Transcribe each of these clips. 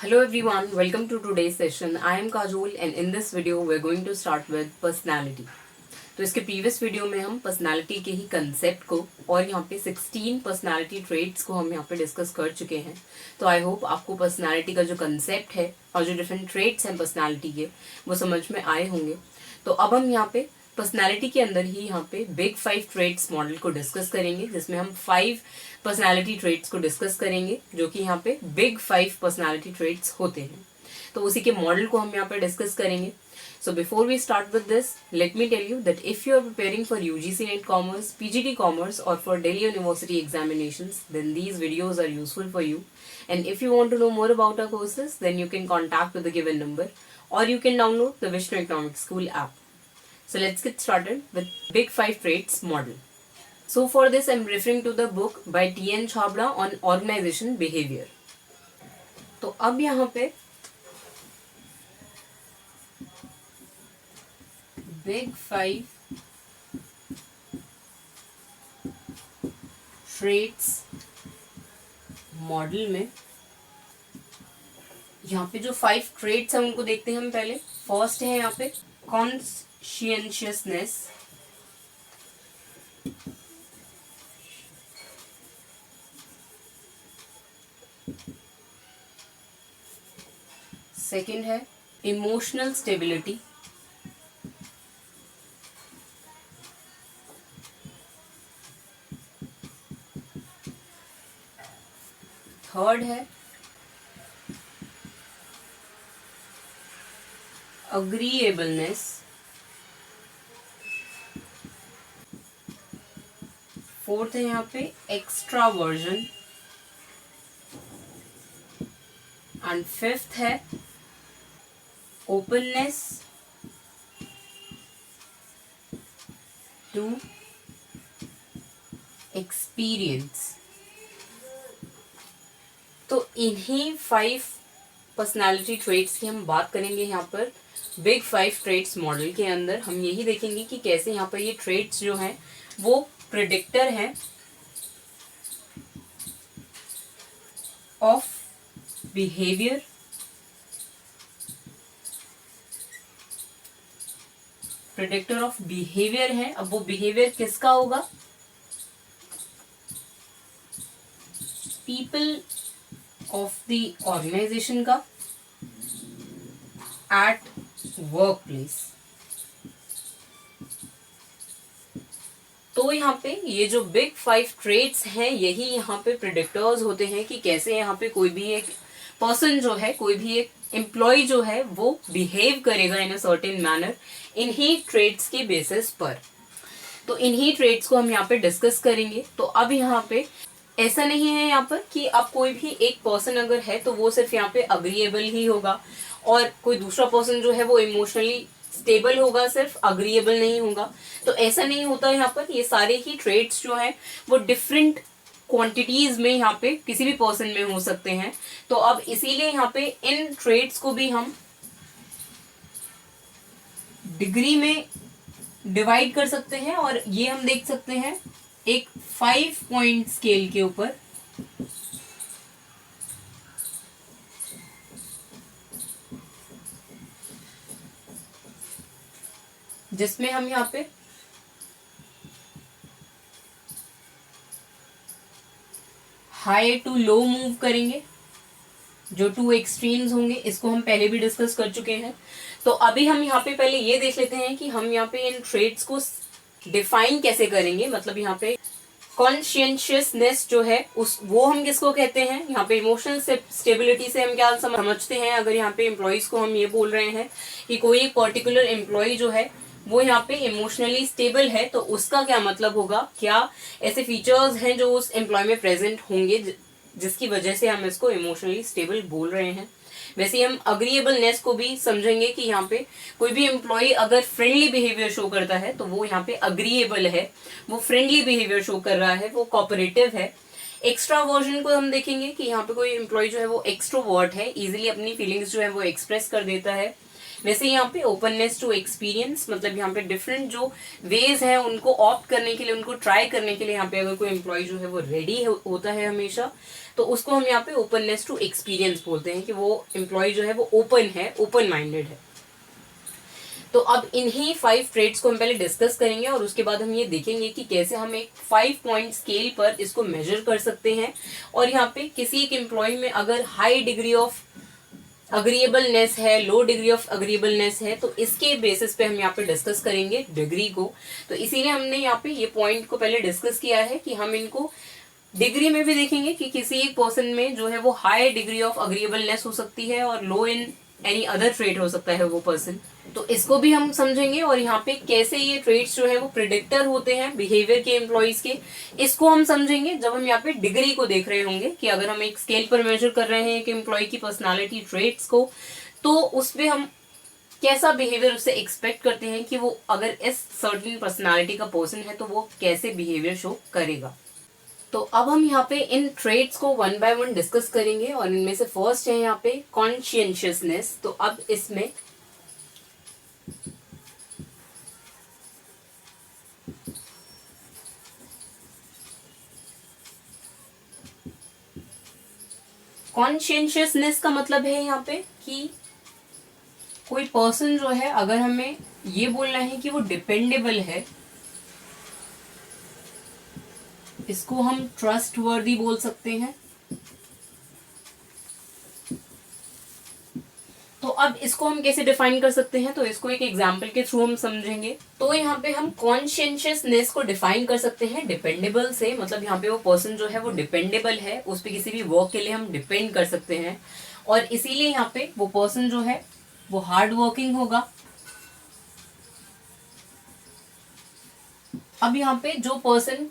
Hello everyone, welcome to today's session. I am Kajol and in this video we're going to start with personality. तो इसके previous video में हम personality के ही concept को और यहाँ पे 16 पर्सनालिटी ट्रेट्स को हम यहाँ पे डिस्कस कर चुके हैं. तो आई होप आपको पर्सनालिटी का जो कंसेप्ट है और जो डिफरेंट ट्रेट्स हैं पर्सनालिटी के वो समझ में आए होंगे. तो अब हम यहाँ पे पर्सनालिटी के अंदर ही यहाँ पे बिग 5 ट्रेट्स मॉडल को डिस्कस करेंगे, जिसमें हम 5 पर्सनालिटी ट्रेट्स को डिस्कस करेंगे जो कि यहाँ पे बिग 5 पर्सनालिटी ट्रेट्स होते हैं. तो उसी के मॉडल को हम यहाँ पे डिस्कस करेंगे. So before we start with this, let me tell you that if you are preparing for UGC NET Commerce, PGT Commerce or for Delhi University examinations, then these videos are useful for you. And if you want to know more about our courses, then you can contact with the given number or you can download the Vishnu Economics School app. So let's get started with Big 5 Traits model. So for this, I'm referring to the book by T.N. Chhabra on organization behavior. तो अब यहाँ पे Big 5 traits model में यहाँ पे जो 5 traits हैं उनको देखते हैं हम पहले. फर्स्ट है यहाँ पे कॉन्शियसनेस, सेकंड है इमोशनल स्टेबिलिटी, थर्ड है अग्रीएबलनेस, फोर्थ है यहाँ पे एक्स्ट्रावर्जन एंड फिफ्थ है ओपननेस टू एक्सपीरियंस. तो इन्हीं 5 पर्सनालिटी ट्रेट्स की हम बात करेंगे यहाँ पर बिग 5 ट्रेट्स मॉडल के अंदर. हम यही देखेंगे कि कैसे यहाँ पर ये ट्रेट्स जो हैं वो प्रिडिक्टर हैं of behaviour, predictor of behaviour है. अब वो बिहेवियर किसका होगा? पीपल ऑफ द ऑर्गेनाइजेशन का एट वर्क प्लेस. तो यहाँ पे ये जो बिग 5 ट्रेट्स हैं यही यहाँ पे प्रिडिक्टर्स होते हैं कि कैसे यहाँ पे कोई भी एक पर्सन जो है, कोई भी एक एम्प्लॉय जो है वो बिहेव करेगा इन अ सर्टेन मैनर इन्हीं ट्रेट्स के बेसिस पर. तो इन्हीं ट्रेट्स को हम यहाँ पे डिस्कस करेंगे. तो अब यहाँ पे ऐसा नहीं है यहाँ पर कि अब कोई भी एक पर्सन अगर है तो वो सिर्फ यहाँ पे अग्रीएबल ही होगा और कोई दूसरा पर्सन जो है वो इमोशनली स्टेबल होगा, सिर्फ अग्रीएबल नहीं होगा. तो ऐसा नहीं होता यहाँ पर. ये सारे ही ट्रेट्स जो हैं वो डिफरेंट क्वांटिटीज में यहाँ पे किसी भी पर्सन में हो सकते हैं. तो अब इसीलिए यहाँ पे इन ट्रेट्स को भी हम डिग्री में डिवाइड कर सकते हैं और ये हम देख सकते हैं एक 5 पॉइंट स्केल के ऊपर. जिसमें हम यहाँ पे हाई टू लो मूव करेंगे. जो 2 एक्सट्रीम्स होंगे इसको हम पहले भी डिस्कस कर चुके हैं. तो अभी हम यहाँ पे पहले ये देख लेते हैं कि हम यहाँ पे इन ट्रेट्स को डिफाइन कैसे करेंगे. मतलब यहाँ पे कॉन्शियसनेस जो है उस वो हम किसको कहते हैं? यहाँ पे इमोशनल स्टेबिलिटी से हम क्या समझते हैं? अगर यहाँ पे एम्प्लॉयज को हम ये बोल रहे हैं कि कोई एक पर्टिकुलर एम्प्लॉय जो है वो यहाँ पे इमोशनली स्टेबल है, तो उसका क्या मतलब होगा? क्या ऐसे फीचर्स हैं जो उस एम्प्लॉय में प्रेजेंट होंगे जिसकी वजह से हम इसको इमोशनली स्टेबल बोल रहे हैं. वैसे ही हम अग्रीएबलनेस को भी समझेंगे कि यहाँ पे कोई भी एम्प्लॉय अगर फ्रेंडली बिहेवियर शो करता है तो वो यहाँ पे अग्रीएबल है, वो फ्रेंडली बिहेवियर शो कर रहा है, वो कोऑपरेटिव है. एक्स्ट्रावर्जन को हम देखेंगे कि यहाँ पे कोई एम्प्लॉय जो है वो एक्सट्रोवर्ट है, इजीली अपनी फीलिंग्स जो है वो एक्सप्रेस कर देता है. वैसे यहाँ पे ओपननेस टू एक्सपीरियंस, मतलब यहाँ पे डिफरेंट जो वेज हैं उनको ऑप्ट करने के लिए, उनको ट्राई करने के लिए यहाँ पे अगर कोई एम्प्लॉय जो है वो रेडी होता है हमेशा, तो उसको हम यहाँ पे ओपननेस टू एक्सपीरियंस बोलते हैं कि वो एम्प्लॉय जो है वो ओपन है, ओपन माइंडेड है। तो अब इन्हीं 5 ट्रेड्स को हम पहले डिस्कस करेंगे और उसके बाद हम ये देखेंगे कि कैसे हम एक 5 पॉइंट स्केल पर इसको मेजर कर सकते हैं। और यहाँ पे किसी एक एम्प्लॉय में अगर हाई डिग्री ऑफ अग्रीएबलनेस है, लो डिग्री ऑफ अग्रीएबलनेस है, तो इसके बेसिस पे हम यहाँ पे डिस्कस करेंगे डिग्री को। तो इसीलिए हमने यहाँ पे ये पॉइंट को पहले डिस्कस किया है कि हम इनको डिग्री में भी देखेंगे कि किसी एक पर्सन में जो है वो हाई डिग्री ऑफ अग्रीएबलनेस हो सकती है और लो इन एनी अदर ट्रेट हो सकता है वो पर्सन। तो इसको भी हम समझेंगे और यहाँ पे कैसे ये ट्रेट्स जो है वो प्रिडिक्टर होते हैं बिहेवियर के एम्प्लॉइज के, इसको हम समझेंगे जब हम यहाँ पे डिग्री को देख रहे होंगे कि अगर हम एक स्केल पर मेजर कर रहे हैं एक एम्प्लॉय की पर्सनालिटी ट्रेट्स को, तो उसपे हम कैसा बिहेवियर उससे एक्सपेक्ट करते हैं कि वो अगर इस सर्टेन पर्सनालिटी का पर्सन है तो वो कैसे बिहेवियर शो करेगा। तो अब हम यहाँ पे इन ट्रेड्स को वन बाय वन डिस्कस करेंगे और इनमें से फर्स्ट है यहाँ पे कॉन्शियसनेस। तो अब इसमें कॉन्शियसनेस का मतलब है यहाँ पे कि कोई पर्सन जो है, अगर हमें ये बोलना है कि वो डिपेंडेबल है, इसको हम ट्रस्ट वर्दी बोल सकते हैं। तो अब इसको हम कैसे डिफाइन कर सकते हैं, तो इसको एक एग्जांपल के थ्रू हम समझेंगे। तो यहाँ पे हम कॉन्शियसनेस को डिफाइन कर सकते हैं डिपेंडेबल से, मतलब यहाँ पे वो पर्सन जो है वो डिपेंडेबल है, उस पर किसी भी वर्क के लिए हम डिपेंड कर सकते हैं। और इसीलिए यहाँ पे वो पर्सन जो है वो हार्ड वर्किंग होगा। अब यहाँ पे जो पर्सन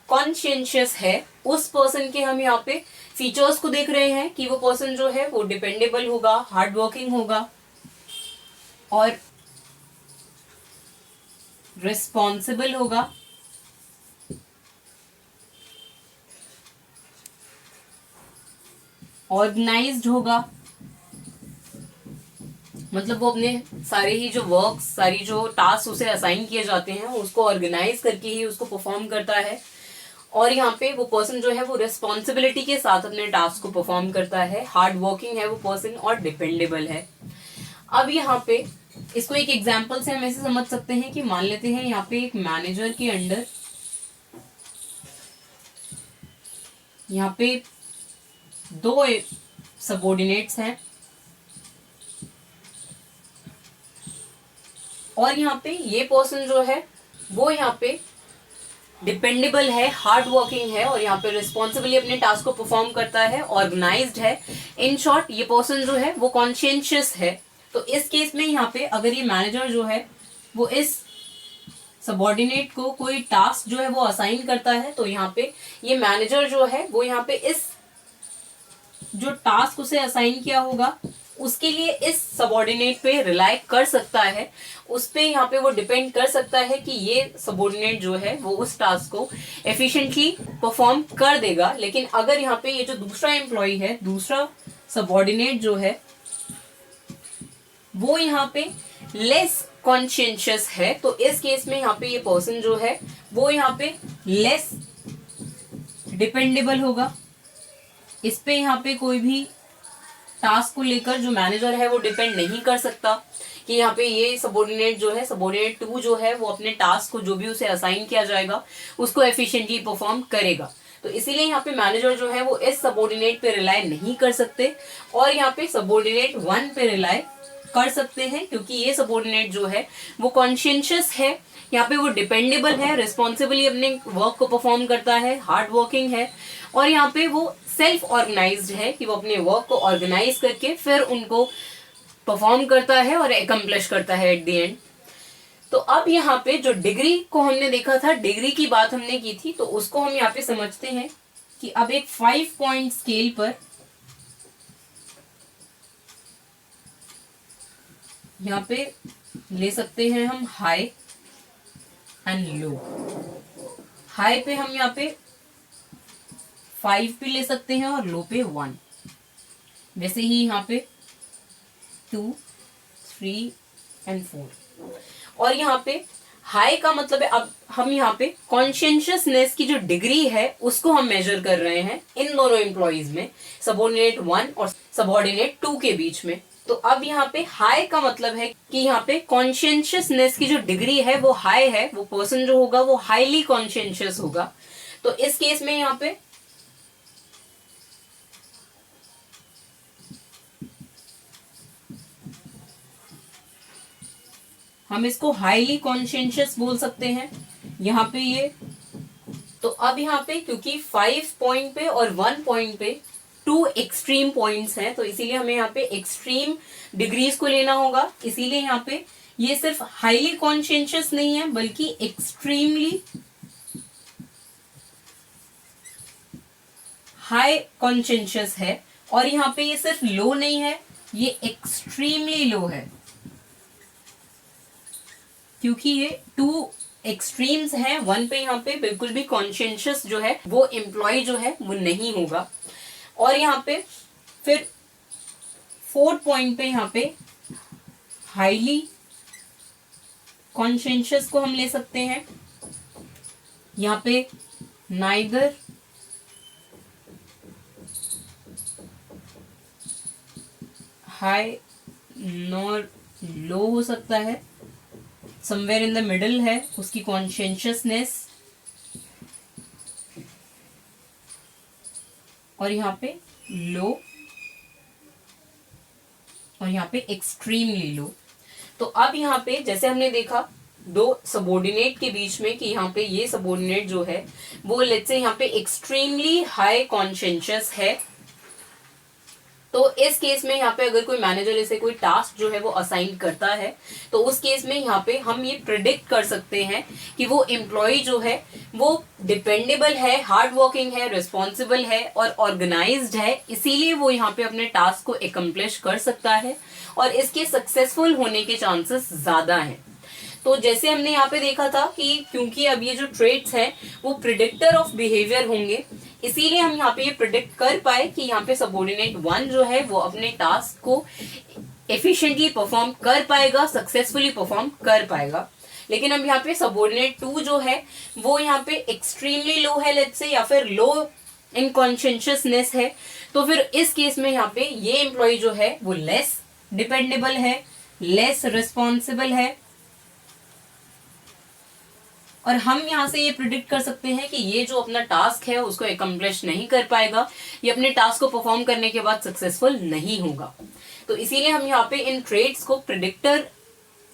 कॉन्शियस है उस पर्सन के हम यहाँ पे फीचर्स को देख रहे हैं कि वो पर्सन जो है वो डिपेंडेबल होगा, हार्ड वर्किंग होगा और रिस्पॉन्सिबल होगा, ऑर्गेनाइज्ड होगा, मतलब वो अपने सारे ही जो वर्क, सारी जो टास्क उसे असाइन किए जाते हैं उसको ऑर्गेनाइज करके ही उसको परफॉर्म करता है। और यहाँ पे वो पर्सन जो है वो रिस्पॉन्सिबिलिटी के साथ अपने टास्क को परफॉर्म करता है, हार्ड वर्किंग है वो पर्सन और डिपेंडेबल है। अब यहाँ पे इसको एक एग्जांपल से हम ऐसे समझ सकते हैं कि मान लेते हैं यहाँ पे एक मैनेजर के अंडर यहाँ पे 2 सबऑर्डिनेट्स हैं और यहाँ पे ये पर्सन जो है वो यहाँ पे डिपेंडेबल है, हार्ड वर्किंग है और यहाँ पे रिस्पॉन्सिबली अपने टास्क को परफॉर्म करता है, ऑर्गेनाइज्ड है। इन शॉर्ट ये पर्सन जो है वो कॉन्शियस है। तो इस केस में यहाँ पे अगर ये मैनेजर जो है वो इस सबऑर्डिनेट को कोई टास्क जो है वो असाइन करता है, तो यहाँ पे ये मैनेजर जो है वो यहाँ पे इस जो टास्क उसे असाइन किया होगा उसके लिए इस सबऑर्डिनेट पे रिलाई कर सकता है, उस पे यहाँ पे वो डिपेंड कर सकता है कि ये सबऑर्डिनेट जो है वो उस टास्क को एफिशिएंटली परफॉर्म कर देगा। लेकिन अगर यहाँ पे ये जो दूसरा एम्प्लॉय है, दूसरा सबऑर्डिनेट जो है वो यहाँ पे लेस कॉन्शियस है, तो इस केस में यहाँ पे ये पर्सन जो है वो यहाँ पे लेस डिपेंडेबल होगा। इस पे यहाँ पे कोई भी टास्क को लेकर जो मैनेजर है वो डिपेंड नहीं कर सकता कि यहाँ पे ये सबऑर्डिनेट जो है, सबऑर्डिनेट 2 जो है वो अपने टास्क को जो भी उसे असाइन किया जाएगा उसको एफिशिएंटली परफॉर्म करेगा। तो इसीलिए यहाँ पे मैनेजर जो है वो इस सबऑर्डिनेट पे रिलाई नहीं कर सकते और यहाँ पे सबऑर्डिनेट 1 पे रिलाई कर सकते हैं, क्योंकि ये सबऑर्डिनेट जो है वो कॉन्शियस है, यहाँ पे वो डिपेंडेबल है, रिस्पॉन्सिबली अपने वर्क को परफॉर्म करता है, हार्ड वर्किंग है और यहाँ पे वो सेल्फ ऑर्गेनाइज्ड है कि वो अपने वर्क को ऑर्गेनाइज करके फिर उनको परफॉर्म करता है और एकम्प्लिश करता है एट द एंड। तो अब यहाँ पे जो डिग्री को हमने देखा था, डिग्री की बात हमने की थी, तो उसको हम यहाँ पे समझते हैं कि अब एक 5 पॉइंट स्केल पर यहाँ पे ले सकते हैं हम हाई एंड लो। हाई पे हम यहाँ पे 5 पे ले सकते हैं और लो पे 1। वैसे ही यहाँ पे 2, 3 and 4। और यहाँ पे हाई का मतलब है, अब हम यहाँ पे कॉन्शियसनेस की जो डिग्री है उसको हम मेजर कर रहे हैं इन दोनों एम्प्लॉइज में, सबऑर्डिनेट 1 और सबऑर्डिनेट 2 के बीच में। तो अब यहाँ पे हाई का मतलब है कि यहाँ पे कॉन्शियसनेस की जो डिग्री है वो हाई है, वो पर्सन जो होगा वो हाईली कॉन्शियस होगा। तो इस केस में यहाँ पे हम इसको हाईली कॉन्शियस बोल सकते हैं यहाँ पे ये। तो अब यहाँ पे क्योंकि 5 पॉइंट पे और 1 पॉइंट पे 2 एक्सट्रीम पॉइंट्स हैं, तो इसीलिए हमें यहाँ पे एक्सट्रीम डिग्रीज को लेना होगा। इसीलिए यहाँ पे ये सिर्फ हाईली कॉन्शियस नहीं है बल्कि एक्सट्रीमली हाई कॉन्शियस है। और यहाँ पे ये सिर्फ लो नहीं है, ये एक्सट्रीमली लो है, क्योंकि ये 2 एक्सट्रीम्स हैं। 1 पे यहाँ पे बिल्कुल भी कॉन्शियस जो है वो एम्प्लॉय जो है वो नहीं होगा। और यहाँ पे फिर 4th पॉइंट पे यहाँ पे हाईली कॉन्शियस को हम ले सकते हैं। यहाँ पे नाइदर हाई नॉर लो हो सकता है, समवेयर इन द मिडल है उसकी कॉन्शियसनेस। और यहाँ पे लो और यहाँ पे एक्सट्रीमली लो। तो अब यहाँ पे जैसे हमने देखा 2 सबऑर्डिनेट के बीच में कि यहाँ पे ये सबऑर्डिनेट जो है वो लेट्स से यहाँ पे एक्सट्रीमली हाई कॉन्शियस है। तो इस केस में यहाँ पे अगर कोई मैनेजर इसे कोई टास्क जो है वो असाइन करता है तो उस केस में यहाँ पे हम ये प्रिडिक्ट कर सकते हैं कि वो एम्प्लॉय जो है वो डिपेंडेबल है, हार्ड वर्किंग है, रिस्पॉन्सिबल है और ऑर्गेनाइज्ड है, इसीलिए वो यहाँ पे अपने टास्क को एकम्प्लिश कर सकता है और इसके सक्सेसफुल होने के चांसेस ज्यादा हैं। तो जैसे हमने यहाँ पे देखा था कि क्योंकि अब ये जो ट्रेट्स हैं वो प्रिडिक्टर ऑफ बिहेवियर होंगे, इसीलिए हम यहाँ पे ये प्रिडिक्ट कर पाए कि यहाँ पे सबऑर्डिनेट 1 जो है वो अपने टास्क को एफिशिएंटली परफॉर्म कर पाएगा, सक्सेसफुली परफॉर्म कर पाएगा। लेकिन अब यहाँ पे सबऑर्डिनेट 2 जो है वो यहाँ पे एक्सट्रीमली लो है लेट्स से, या फिर लो इन कॉन्शियसनेस है। तो फिर इस केस में यहाँ पे ये एम्प्लॉय जो है वो लेस डिपेंडेबल है, लेस रिस्पॉन्सिबल है और हम यहाँ से ये प्रिडिक्ट कर सकते हैं कि ये जो अपना टास्क है उसको एकम्प्लिश नहीं कर पाएगा, ये अपने टास्क को परफॉर्म करने के बाद सक्सेसफुल नहीं होगा। तो इसीलिए हम यहाँ पे इन ट्रेड्स को प्रिडिक्टर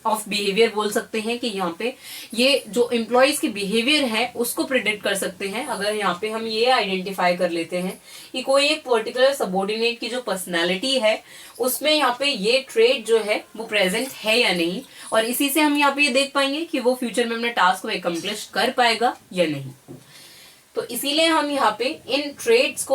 ऑफ बिहेवियर बोल सकते हैं कि यहाँ पे ये जो एम्प्लॉयज की बिहेवियर है उसको प्रिडिक्ट कर सकते हैं। अगर यहाँ पे हम ये आइडेंटिफाई कर लेते हैं कि कोई एक पर्टिकुलर सबऑर्डिनेट की जो पर्सनैलिटी है उसमें यहाँ पे ये ट्रेड जो है वो प्रेजेंट है या नहीं, और इसी से हम यहाँ पे ये देख पाएंगे कि वो फ्यूचर में अपने टास्क को एकम्प्लिश कर पाएगा या नहीं। तो इसीलिए हम यहाँ पे इन ट्रेड्स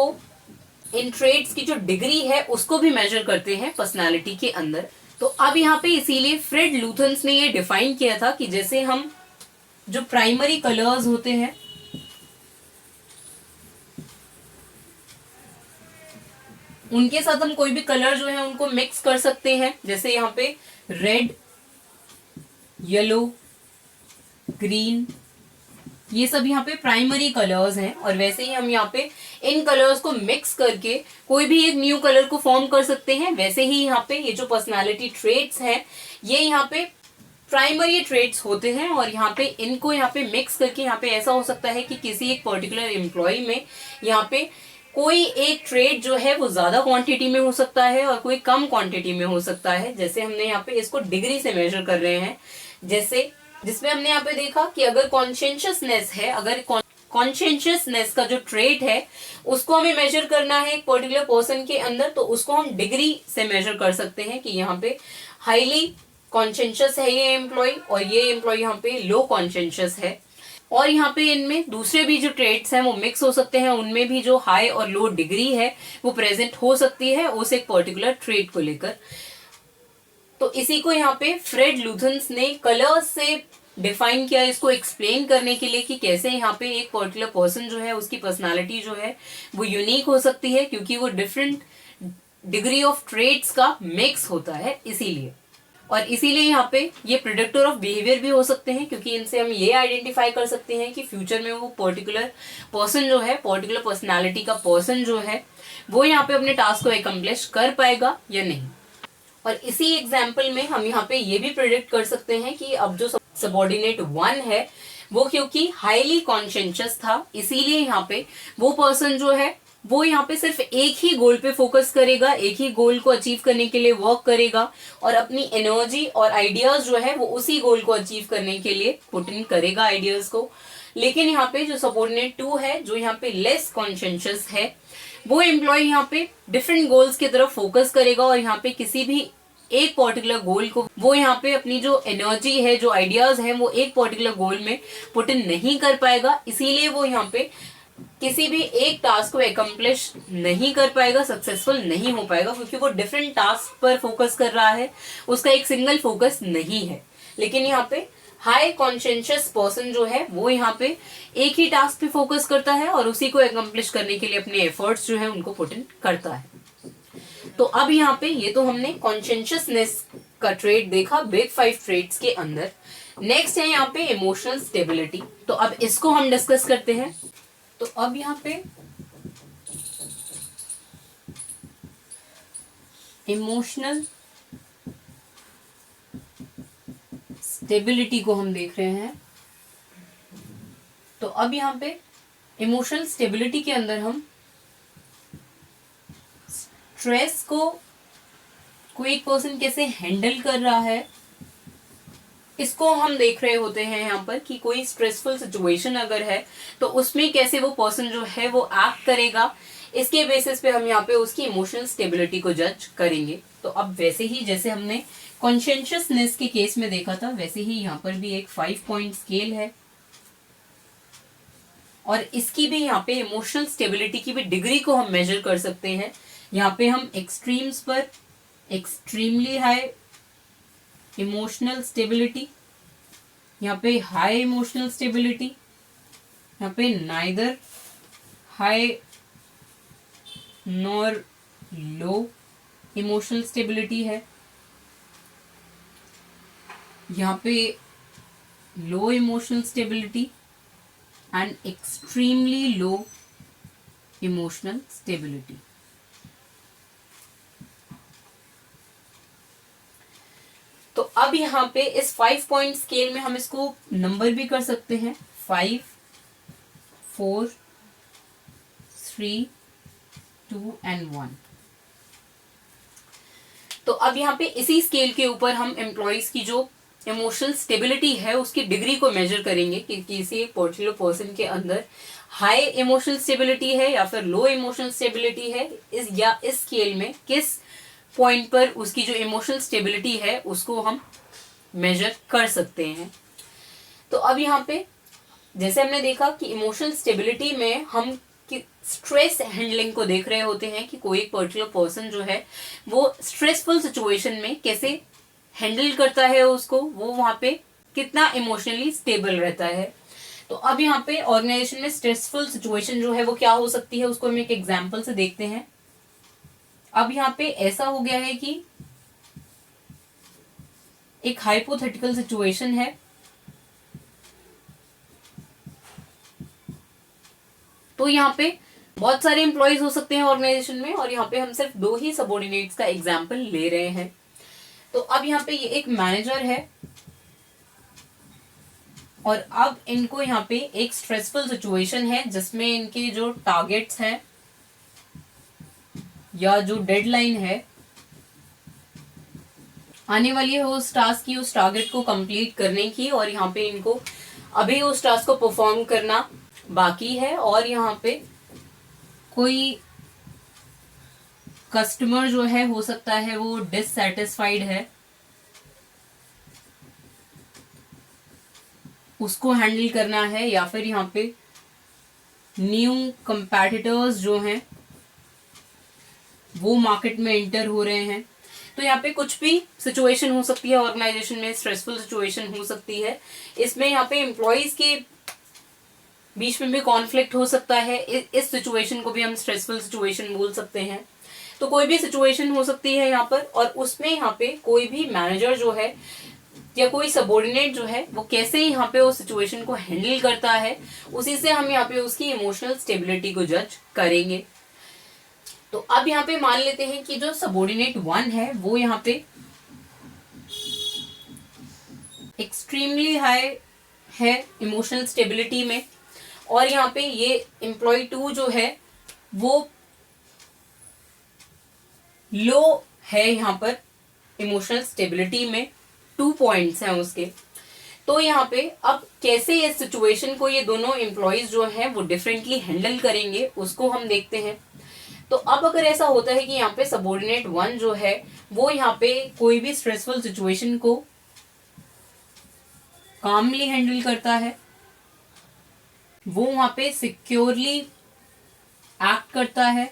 की जो डिग्री है उसको भी मेजर करते हैं पर्सनालिटी के अंदर। तो अब यहाँ पे इसीलिए फ्रेड लूथेंस ने ये डिफाइन किया था कि जैसे हम जो प्राइमरी कलर्स होते हैं उनके साथ हम कोई भी कलर जो है उनको मिक्स कर सकते हैं, जैसे यहाँ पे रेड, येलो, ग्रीन, ये सब यहाँ पे प्राइमरी कलर्स हैं। और वैसे ही हम यहाँ पे इन कलर्स को मिक्स करके कोई भी एक न्यू कलर को फॉर्म कर सकते हैं। वैसे ही यहाँ पे ये जो पर्सनालिटी ट्रेट्स हैं ये यहाँ पे प्राइमरी ट्रेट्स होते हैं और यहाँ पे इनको यहाँ पे मिक्स करके यहाँ पे ऐसा हो सकता है कि किसी एक पर्टिकुलर एम्प्लॉय में यहाँ पे कोई एक ट्रेड जो है वो ज्यादा क्वांटिटी में हो सकता है और कोई कम क्वांटिटी में हो सकता है। जैसे हमने यहाँ पे इसको डिग्री से मेजर कर रहे हैं, जैसे जिसमें हमने यहाँ पे देखा कि अगर कॉन्शियसनेस है, अगर कॉन्शियसनेस का जो ट्रेट है उसको हमें मेजर करना है एक पर्टिकुलर पर्सन के अंदर, तो उसको हम डिग्री से मेजर कर सकते हैं कि यहाँ पे हाईली कॉन्शियस है ये एम्प्लॉय और ये एम्प्लॉय यहाँ पे लो कॉन्शियस है। और यहाँ पे इनमें दूसरे भी जो ट्रेट्स हैं वो मिक्स हो सकते हैं, उनमें भी जो हाई और लो डिग्री है वो प्रेजेंट हो सकती है उस एक पर्टिकुलर ट्रेट को लेकर। तो इसी को यहाँ पे फ्रेड लूथेंस ने कलर्स से डिफाइन किया, इसको एक्सप्लेन करने के लिए कि कैसे यहाँ पे एक पर्टिकुलर पर्सन जो है उसकी पर्सनालिटी जो है वो यूनिक हो सकती है क्योंकि वो डिफरेंट डिग्री ऑफ ट्रेट्स का मिक्स होता है इसीलिए। और इसीलिए यहाँ पे ये प्रिडिक्टर ऑफ बिहेवियर भी हो सकते हैं, क्योंकि इनसे हम ये आइडेंटिफाई कर सकते हैं कि फ्यूचर में वो पर्टिकुलर पर्सन जो है, पर्टिकुलर पर्सनालिटी का पर्सन जो है, वो यहाँ पे अपने टास्क को एकम्प्लिश कर पाएगा या नहीं। और इसी एग्जाम्पल में हम यहाँ पे ये भी प्रिडिक्ट कर सकते हैं कि अब जो सबऑर्डिनेट 1 है वो क्योंकि हाईली कॉन्शियस था, इसीलिए यहाँ पे वो पर्सन जो है वो यहाँ पे सिर्फ एक ही गोल पे फोकस करेगा, एक ही गोल को अचीव करने के लिए वर्क करेगा और अपनी एनर्जी और आइडियाज जो है वो उसी गोल को अचीव करने के लिए पुट इन करेगा आइडियाज को। लेकिन यहाँ पे जो सबऑर्डिनेट 2 है, जो यहाँ पे लेस कॉन्शियस है, वो एम्प्लॉय यहाँ पे डिफरेंट गोल्स की तरफ फोकस करेगा और यहाँ पे किसी भी एक पर्टिकुलर गोल को वो यहाँ पे अपनी जो एनर्जी है, जो आइडियाज है, वो एक पर्टिकुलर गोल में पुट इन नहीं कर पाएगा। इसीलिए वो यहाँ पे किसी भी एक टास्क को एकम्प्लिश नहीं कर पाएगा, सक्सेसफुल नहीं हो पाएगा, क्योंकि वो डिफरेंट टास्क पर फोकस कर रहा है, उसका एक सिंगल फोकस नहीं है। लेकिन यहाँ पे हाई कॉन्शियस पर्सन जो है वो यहाँ पे एक ही टास्क पे फोकस करता है और उसी को एकम्प्लिश करने के लिए अपने एफर्ट्स जो है उनको पुट इन करता है। तो अब यहाँ पे ये तो हमने कॉन्शियसनेस का ट्रेट देखा बिग 5 ट्रेट्स के अंदर। नेक्स्ट है यहाँ पे इमोशनल स्टेबिलिटी। तो अब इसको हम डिस्कस करते हैं। तो अब यहाँ पे इमोशनल स्टेबिलिटी को हम देख रहे हैं। तो अब यहाँ पे इमोशनल स्टेबिलिटी के अंदर हम स्ट्रेस को कोई एक पर्सन कैसे हैंडल कर रहा है, इसको हम देख रहे होते हैं यहाँ पर कि कोई स्ट्रेसफुल सिचुएशन अगर है तो उसमें कैसे वो पर्सन जो है वो एक्ट करेगा। इसके बेसिस पे हम यहाँ पे उसकी इमोशनल स्टेबिलिटी को जज करेंगे। तो अब वैसे ही जैसे हमने कॉन्शियसनेस के केस में देखा था, वैसे ही यहाँ पर भी एक 5 पॉइंट स्केल है और इसकी भी यहाँ पे इमोशनल स्टेबिलिटी की भी डिग्री को हम मेजर कर सकते हैं। यहाँ पे हम एक्सट्रीम्स पर एक्सट्रीमली हाई इमोशनल स्टेबिलिटी, यहाँ पे हाई इमोशनल स्टेबिलिटी, यहाँ पे neither high nor low emotional stability है, यहाँ पे low emotional stability and extremely low emotional stability. तो अब यहाँ पे इस 5 पॉइंट स्केल में हम इसको नंबर भी कर सकते हैं, 5, 4, 3, 2 एंड 1। तो अब यहाँ पे इसी स्केल के ऊपर हम एम्प्लॉयज की जो इमोशनल स्टेबिलिटी है उसकी डिग्री को मेजर करेंगे कि किसी एक पर्टिकुलर पर्सन के अंदर हाई इमोशनल स्टेबिलिटी है या फिर लो इमोशनल स्टेबिलिटी है, इस स्केल में किस पॉइंट पर उसकी जो इमोशनल स्टेबिलिटी है उसको हम मेजर कर सकते हैं। तो अब यहाँ पे जैसे हमने देखा कि इमोशनल स्टेबिलिटी में हम स्ट्रेस हैंडलिंग को देख रहे होते हैं कि कोई एक पर्टिकुलर पर्सन जो है वो स्ट्रेसफुल सिचुएशन में कैसे हैंडल करता है उसको, वो वहां पे कितना इमोशनली स्टेबल रहता है। तो अब यहाँ पे ऑर्गेनाइजेशन में स्ट्रेसफुल सिचुएशन जो है वो क्या हो सकती है उसको हम एक एग्जांपल से देखते हैं। अब यहाँ पे ऐसा हो गया है कि एक हाइपोथेटिकल सिचुएशन है, तो यहाँ पे बहुत सारे एम्प्लॉयज हो सकते हैं ऑर्गेनाइजेशन में और यहाँ पे हम सिर्फ 2 ही सबऑर्डिनेट्स का एग्जांपल ले रहे हैं। तो अब यहाँ पे ये एक मैनेजर है और अब इनको यहाँ पे एक स्ट्रेसफुल सिचुएशन है जिसमें इनके जो टारगेट्स हैं या जो डेडलाइन है आने वाली है उस टास्क की, उस टारगेट को कंप्लीट करने की, और यहाँ पे इनको अभी उस टास्क को परफॉर्म करना बाकी है। और यहाँ पे कोई कस्टमर जो है हो सकता है वो डिससैटिस्फाइड है, उसको हैंडल करना है, या फिर यहाँ पे न्यू कंपैटिटर्स जो हैं वो मार्केट में एंटर हो रहे हैं। तो यहाँ पे कुछ भी सिचुएशन हो सकती है ऑर्गेनाइजेशन में, स्ट्रेसफुल सिचुएशन हो सकती है। इसमें यहाँ पे एम्प्लॉयज के बीच में भी कॉन्फ्लिक्ट हो सकता है, इस सिचुएशन को भी हम स्ट्रेसफुल सिचुएशन बोल सकते हैं। तो कोई भी सिचुएशन हो सकती है यहाँ पर, और उसमें यहाँ पे कोई भी मैनेजर जो है या कोई सबॉर्डिनेट जो है वो कैसे यहाँ पे उस सिचुएशन को हैंडल करता है, उसी से हम यहाँ पे उसकी इमोशनल स्टेबिलिटी को जज करेंगे। तो अब यहाँ पे मान लेते हैं कि जो सबॉर्डिनेट 1 है वो यहाँ पे एक्सट्रीमली हाई है इमोशनल स्टेबिलिटी में, और यहाँ पे ये एम्प्लॉय 2 जो है वो लो है यहाँ पर इमोशनल स्टेबिलिटी में। 2 पॉइंट्स हैं उसके। तो यहाँ पे अब कैसे इस सिचुएशन को ये दोनों एम्प्लॉयज जो हैं वो डिफरेंटली हैंडल करेंगे उसको हम देखते हैं। तो अब अगर ऐसा होता है कि यहाँ पे सबॉर्डिनेट 1 जो है वो यहाँ पे कोई भी स्ट्रेसफुल सिचुएशन को कामली हैंडल करता है, वो वहां पे सिक्योरली एक्ट करता है,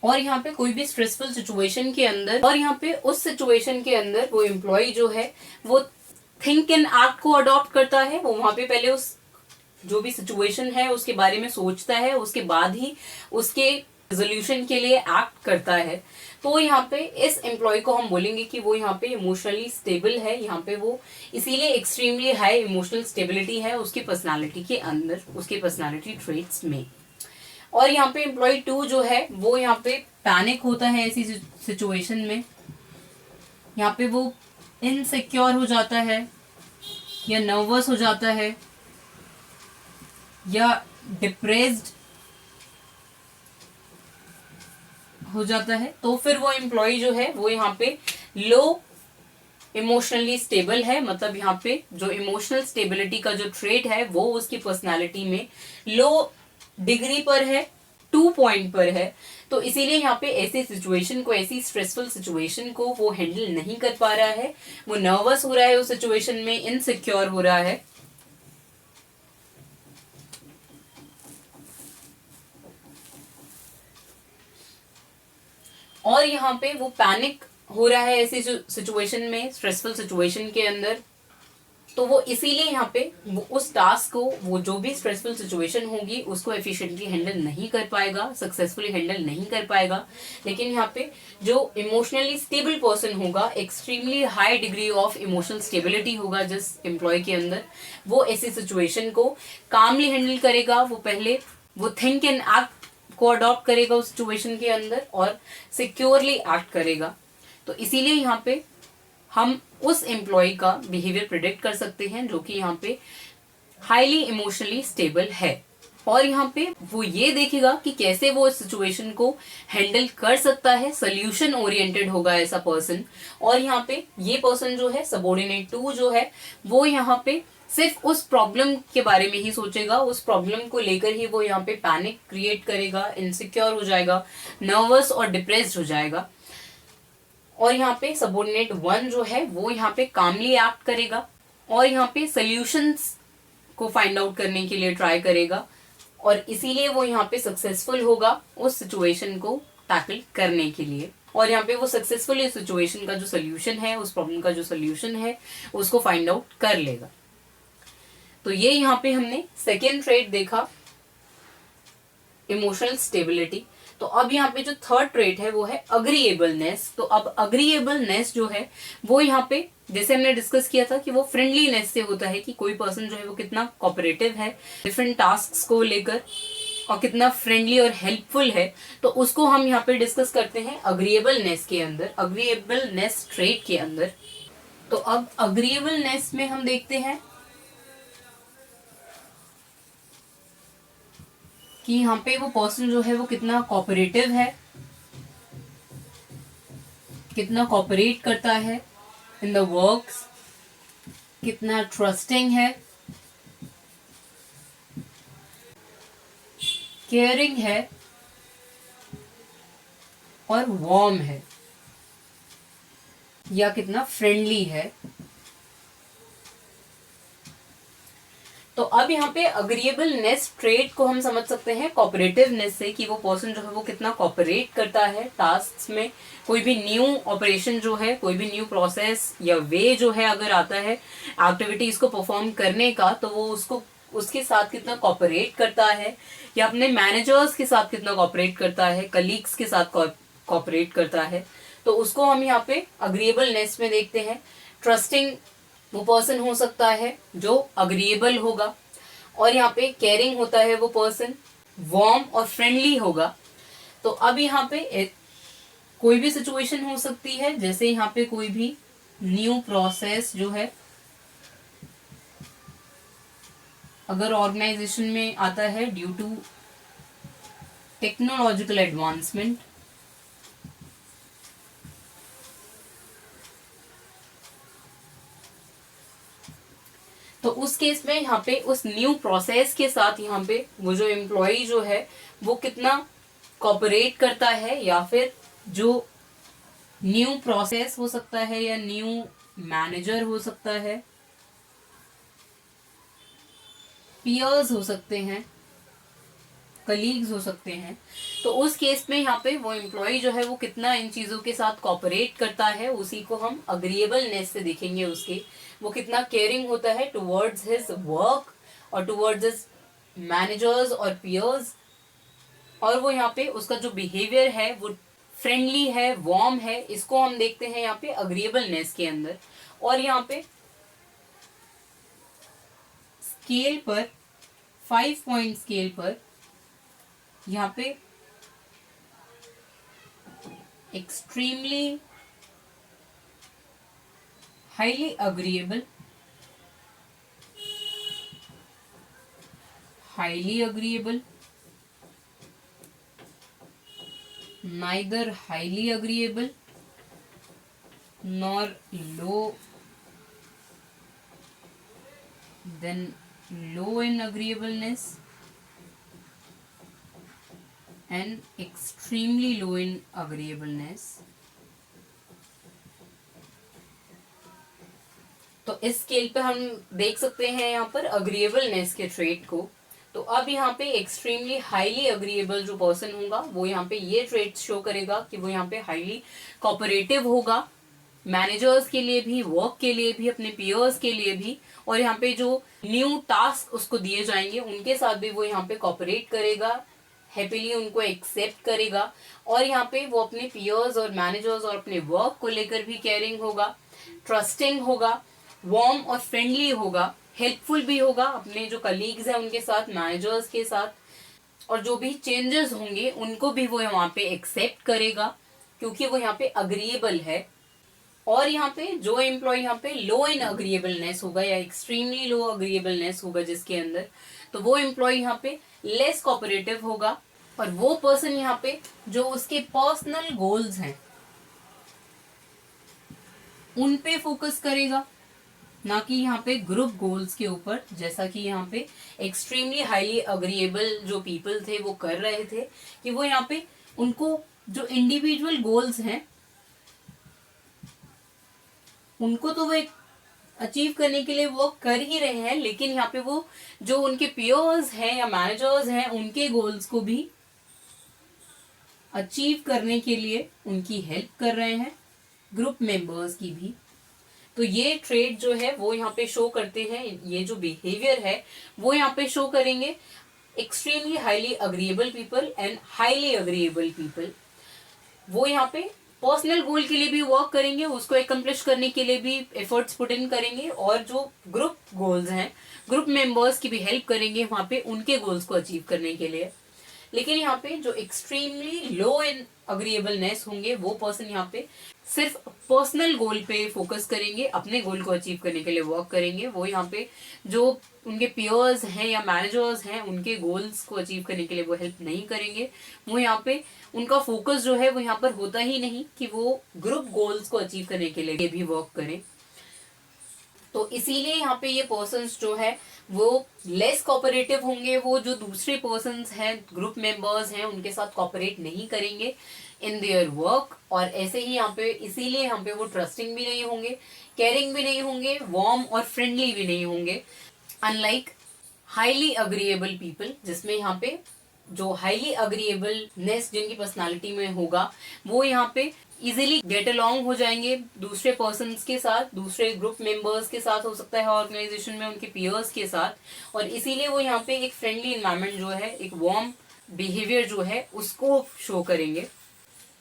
और यहाँ पे कोई भी स्ट्रेसफुल सिचुएशन के अंदर, और यहाँ पे उस सिचुएशन के अंदर वो एम्प्लॉय जो है वो थिंक एंड एक्ट को अडॉप्ट करता है। वो वहां पे पहले उस जो भी सिचुएशन है उसके बारे में सोचता है, उसके बाद ही उसके रेजोल्यूशन के लिए एक्ट करता है। तो यहाँ पे इस एम्प्लॉय को हम बोलेंगे कि वो यहाँ पे इमोशनली स्टेबल है। यहाँ पे वो इसीलिए एक्सट्रीमली हाई इमोशनल स्टेबिलिटी है उसकी पर्सनालिटी के अंदर, उसके पर्सनालिटी ट्रेट्स में। और यहाँ पे एम्प्लॉय 2 जो है वो यहाँ पे पैनिक होता है ऐसी सिचुएशन में। यहाँ पे वो इनसिक्योर हो जाता है या नर्वस हो जाता है या डिप्रेस्ड हो जाता है। तो फिर वो एम्प्लॉय जो है वो यहाँ पे लो इमोशनली स्टेबल है, मतलब यहाँ पे जो इमोशनल स्टेबिलिटी का जो ट्रेट है वो उसकी पर्सनालिटी में लो डिग्री पर है, 2 पॉइंट पर है। तो इसीलिए यहाँ पे ऐसी सिचुएशन को, ऐसी स्ट्रेसफुल सिचुएशन को वो हैंडल नहीं कर पा रहा है, वो नर्वस हो रहा है उस सिचुएशन में, इनसिक्योर हो रहा है। और यहाँ पे वो पैनिक हो रहा है ऐसी सिचुएशन में, स्ट्रेसफुल सिचुएशन के अंदर। तो वो इसीलिए यहाँ पे वो उस टास्क को, वो जो भी स्ट्रेसफुल सिचुएशन होगी उसको एफिशिएंटली हैंडल नहीं कर पाएगा, सक्सेसफुली हैंडल नहीं कर पाएगा। लेकिन यहाँ पे जो इमोशनली स्टेबल पर्सन होगा, extremely high degree of emotional stability होगा जिस एम्प्लॉय के अंदर, वो ऐसी सिचुएशन को कामली हैंडल करेगा। वो पहले वो थिंक एंड एक्ट को अडॉप्ट करेगा उस सिचुएशन के अंदर और सिक्योरली एक्ट करेगा। तो इसीलिए यहाँ पे हम उस एम्प्लॉय का बिहेवियर प्रिडिक्ट कर सकते हैं जो कि यहाँ पे हाईली इमोशनली स्टेबल है। और यहाँ पे वो ये देखेगा कि कैसे वो इस सिचुएशन को हैंडल कर सकता है, सोल्यूशन ओरिएंटेड होगा ऐसा पर्सन। और यहाँ पे ये पर्सन जो है सबॉर्डिनेट 2 जो है वो यहाँ पे सिर्फ उस प्रॉब्लम के बारे में ही सोचेगा, उस प्रॉब्लम को लेकर ही वो यहाँ पे पैनिक क्रिएट करेगा, इनसिक्योर हो जाएगा, नर्वस और डिप्रेस्ड हो जाएगा। और यहाँ पे सबॉर्डिनेट 1 जो है वो यहाँ पे कामली एक्ट करेगा और यहाँ पे सॉल्यूशंस को फाइंड आउट करने के लिए ट्राई करेगा, और इसीलिए वो यहाँ पे सक्सेसफुल होगा उस सिचुएशन को टैकल करने के लिए। और यहाँ पे वो सक्सेसफुल इस सिचुएशन का जो सोल्यूशन है, उस प्रॉब्लम का जो सोल्यूशन है, उसको फाइंड आउट कर लेगा। तो ये यहाँ पे हमने सेकेंड ट्रेट देखा, इमोशनल स्टेबिलिटी। तो अब यहाँ पे जो थर्ड ट्रेट है वो है अग्रीएबलनेस। तो अब अग्रीएबलनेस जो है वो यहाँ पे जैसे हमने डिस्कस किया था कि वो फ्रेंडलीनेस से होता है कि कोई पर्सन जो है वो कितना कोऑपरेटिव है डिफरेंट टास्क्स को लेकर और कितना फ्रेंडली और हेल्पफुल है। तो उसको हम यहाँ पे डिस्कस करते हैं अग्रीएबलनेस के अंदर, अग्रीएबलनेस ट्रेट के अंदर। तो अब अग्रीएबलनेस में हम देखते हैं कि यहाँ पे वो पर्सन जो है वो कितना कोऑपरेटिव है, कितना कोऑपरेट करता है इन द वर्क्स, कितना ट्रस्टिंग है, केयरिंग है और वार्म है, या कितना फ्रेंडली है। तो अब यहाँ पे अग्रीएबलनेस ट्रेट को हम समझ सकते हैं कोऑपरेटिवनेस से, कि वो पर्सन जो है वो कितना कोऑपरेट करता है टास्क्स में। कोई भी न्यू ऑपरेशन जो है, कोई भी न्यू प्रोसेस या वे जो है अगर आता है एक्टिविटीज को परफॉर्म करने का, तो वो उसको उसके साथ कितना कॉपरेट करता है, या अपने मैनेजर्स के साथ कितना कॉपरेट करता है, कलीग्स के साथ कॉपरेट करता है, तो उसको हम यहाँ पे अग्रीएबलनेस में देखते हैं। ट्रस्टिंग वो पर्सन हो सकता है जो अग्रीएबल होगा, और यहाँ पे केयरिंग होता है वो पर्सन, वार्म और फ्रेंडली होगा। तो अब यहाँ पे कोई भी सिचुएशन हो सकती है, जैसे यहाँ पे कोई भी न्यू प्रोसेस जो है अगर ऑर्गेनाइजेशन में आता है ड्यू टू टेक्नोलॉजिकल एडवांसमेंट, तो उस केस में यहाँ पे उस न्यू प्रोसेस के साथ यहाँ पे वो जो एम्प्लॉय जो है वो कितना कॉपरेट करता है, या फिर जो न्यू प्रोसेस हो सकता है या न्यू मैनेजर हो सकता है, पीयर्स हो सकते हैं, कलीग्स हो सकते हैं, तो उस केस में यहाँ पे वो एम्प्लॉय जो है वो कितना इन चीजों के साथ कॉपरेट करता है, उसी को हम अग्रीएबलनेस से देखेंगे। उसके वो कितना केयरिंग होता है टुवर्ड्स हिज वर्क और टुवर्ड्स हिज मैनेजर्स और पीयर्स, और वो यहाँ पे उसका जो बिहेवियर है वो फ्रेंडली है, वार्म है, इसको हम देखते हैं यहाँ पे अग्रीएबलनेस के अंदर। और यहाँ पे स्केल पर 5 पॉइंट स्केल पर यहाँ पे extremely highly agreeable, highly agreeable, neither highly agreeable nor low, then low in agreeableness and extremely low in agreeableness। तो इस स्केल पे हम देख सकते हैं यहाँ पर अग्रीएबलनेस के ट्रेट को। तो अब यहाँ पे एक्सट्रीमली हाईली अग्रीएबल जो पर्सन होगा वो यहाँ पे ये ट्रेट शो करेगा कि वो यहाँ पे हाईली कोऑपरेटिव होगा, मैनेजर्स के लिए भी, वर्क के लिए भी, अपने पीयर्स के लिए भी, और यहाँ पे जो न्यू टास्क उसको दिए जाएंगे उनके साथ भी वो यहाँ पे कोऑपरेट करेगा, हैप्पीली उनको एक्सेप्ट करेगा, और यहाँ पे वो अपने पीयर्स और मैनेजर्स और अपने वर्क को लेकर भी केयरिंग होगा, ट्रस्टिंग होगा, वार्म और फ्रेंडली होगा, हेल्पफुल भी होगा अपने जो कलीग्स हैं उनके साथ, मैनेजर्स के साथ, और जो भी चेंजेस होंगे उनको भी वो वहां पे एक्सेप्ट करेगा क्योंकि वो यहाँ पे अग्रीएबल है। और यहाँ पे जो एम्प्लॉय यहाँ पे लो इन अग्रीएबलनेस होगा या एक्सट्रीमली लो अग्रीएबलनेस होगा जिसके अंदर, तो वो एम्प्लॉय यहाँ पे लेस कोऑपरेटिव होगा, और वो पर्सन यहाँ पे जो उसके पर्सनल गोल्स हैं उन पे फोकस करेगा, ना कि यहाँ पे ग्रुप गोल्स के ऊपर, जैसा कि यहाँ पे एक्सट्रीमली हाईली अग्रीएबल जो पीपल थे वो कर रहे थे कि वो यहाँ पे उनको जो इंडिविजुअल गोल्स हैं उनको तो वो अचीव करने के लिए वो कर ही रहे हैं, लेकिन यहाँ पे वो जो उनके पीयर्स हैं या मैनेजर्स हैं उनके गोल्स को भी अचीव करने के लिए उनकी हेल्प कर रहे हैं, ग्रुप मेंबर्स की भी। तो ये ट्रेड जो है वो यहाँ पे शो करते हैं, ये जो बिहेवियर है वो यहाँ पे शो करेंगे extremely highly agreeable people and highly agreeable people. वो यहाँ पे पर्सनल गोल के लिए भी वर्क करेंगे, उसको एकम्प्लिश करने के लिए भी एफर्ट्स पुट इन करेंगे, और जो ग्रुप गोल्स हैं, ग्रुप मेंबर्स की भी हेल्प करेंगे वहां पे उनके गोल्स को अचीव करने के लिए। लेकिन यहाँ पे जो एक्सट्रीमली लो इन अग्रीएबलनेस होंगे वो पर्सन यहाँ पे सिर्फ पर्सनल गोल पे फोकस करेंगे, अपने गोल को अचीव करने के लिए वर्क करेंगे। वो यहाँ पे जो उनके पीयर्स हैं या मैनेजर्स हैं उनके गोल्स को अचीव करने के लिए वो हेल्प नहीं करेंगे। वो यहाँ पे उनका फोकस जो है वो यहाँ पर होता ही नहीं कि वो ग्रुप गोल्स को अचीव करने के लिए भी वर्क करें। तो इसीलिए यहाँ पे ये पर्सन्स जो है वो लेस कोऑपरेटिव होंगे, वो जो दूसरे पर्सन्स हैं, ग्रुप मेंबर्स हैं, उनके साथ कोऑपरेट नहीं करेंगे इन देयर वर्क। और ऐसे ही यहाँ पे इसीलिए यहाँ पे वो ट्रस्टिंग भी नहीं होंगे, केयरिंग भी नहीं होंगे, वार्म और फ्रेंडली भी नहीं होंगे, अनलाइक हाईली अग्रीएबल पीपल, जिसमें यहाँ पे जो हाईली अग्रीएबलनेस जिनकी पर्सनालिटी में होगा वो यहाँ पे इजीली गेट अलोंग हो जाएंगे दूसरे पर्सन्स के साथ, दूसरे ग्रुप मेंबर्स के साथ, हो सकता है ऑर्गेनाइजेशन में उनके पीयर्स के साथ, और इसीलिए वो यहाँ पे एक फ्रेंडली एनवायरनमेंट जो है, एक वार्म बिहेवियर जो है उसको शो करेंगे।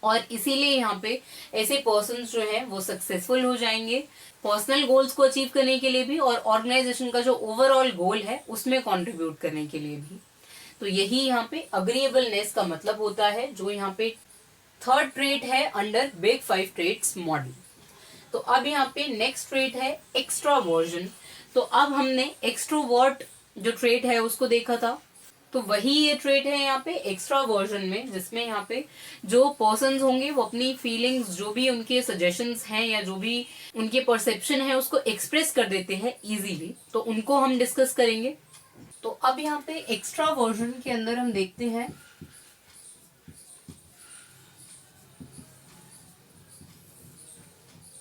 और इसीलिए यहाँ पे ऐसे पर्सन्स जो है वो सक्सेसफुल हो जाएंगे पर्सनल गोल्स को अचीव करने के लिए भी, और ऑर्गेनाइजेशन का जो ओवरऑल गोल है उसमें कंट्रीब्यूट करने के लिए भी। तो यही यहाँ पे अग्रीएबलनेस का मतलब होता है, जो यहाँ पे थर्ड ट्रेट है अंडर बिग 5 ट्रेट्स मॉडल। तो अब यहाँ पे नेक्स्ट ट्रेट है एक्स्ट्रावर्जन। तो अब हमने एक्सट्रोवर्ट जो ट्रेट है उसको देखा था, तो वही ये ट्रेट है यहाँ पे एक्स्ट्रावर्जन में, जिसमें यहाँ पे जो पर्सन्स होंगे वो अपनी फीलिंग्स, जो भी उनके सजेशंस हैं या जो भी उनके परसेप्शन है उसको एक्सप्रेस कर देते हैं इजीली। तो उनको हम डिस्कस करेंगे। तो अब यहाँ पे एक्स्ट्रावर्जन के अंदर हम देखते हैं